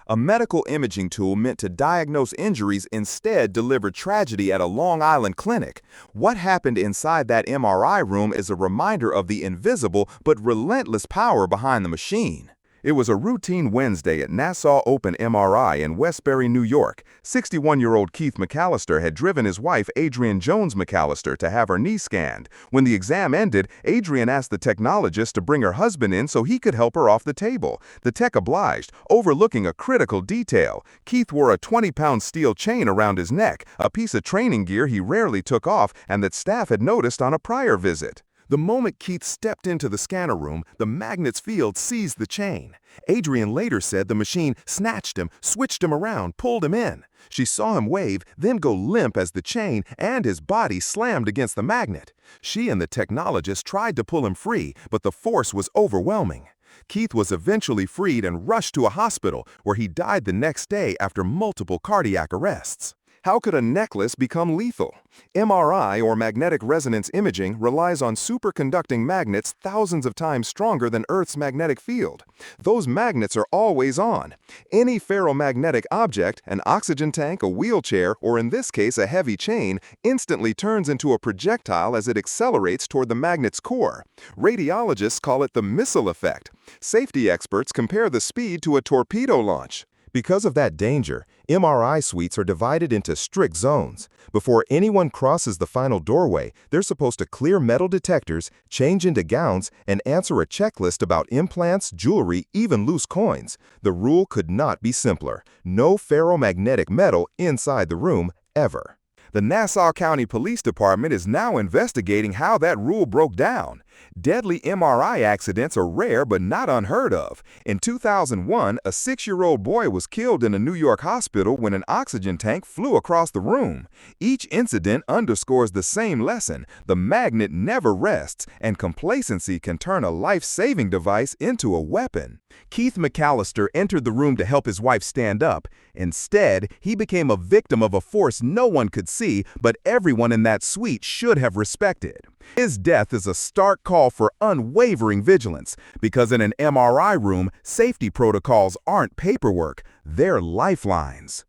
A medical imaging tool meant to diagnose injuries instead delivered tragedy at a Long Island clinic. What happened inside that MRI room is a reminder of the invisible but relentless power behind the machine. It was a routine Wednesday at Nassau Open MRI in Westbury, New York. 61-year-old Keith McAllister had driven his wife, Adrienne Jones McAllister, to have her knee scanned. When the exam ended, Adrienne asked the technologist to bring her husband in so he could help her off the table. The tech obliged, overlooking a critical detail. Keith wore a 20-pound steel chain around his neck, a piece of training gear he rarely took off and that staff had noticed on a prior visit. The moment Keith stepped into the scanner room, the magnet's field seized the chain. Adrienne later said the machine snatched him, switched him around, pulled him in. She saw him wave, then go limp as the chain and his body slammed against the magnet. She and the technologist tried to pull him free, but the force was overwhelming. Keith was eventually freed and rushed to a hospital, where he died the next day after multiple cardiac arrests. How could a necklace become lethal? MRI, or magnetic resonance imaging, relies on superconducting magnets thousands of times stronger than Earth's magnetic field. Those magnets are always on. Any ferromagnetic object, an oxygen tank, a wheelchair, or in this case a heavy chain, instantly turns into a projectile as it accelerates toward the magnet's core. Radiologists call it the missile effect. Safety experts compare the speed to a torpedo launch. Because of that danger, MRI suites are divided into strict zones. Before anyone crosses the final doorway, they're supposed to clear metal detectors, change into gowns, and answer a checklist about implants, jewelry, even loose coins. The rule could not be simpler. No ferromagnetic metal inside the room, ever. The Nassau County Police Department is now investigating how that rule broke down. Deadly MRI accidents are rare but not unheard of. In 2001, a 6-year-old boy was killed in a New York hospital when an oxygen tank flew across the room. Each incident underscores the same lesson: the magnet never rests, and complacency can turn a life-saving device into a weapon. Keith McAllister entered the room to help his wife stand up. Instead, he became a victim of a force no one could see, but everyone in that suite should have respected. His death is a stark call for unwavering vigilance, because in an MRI room, safety protocols aren't paperwork, they're lifelines.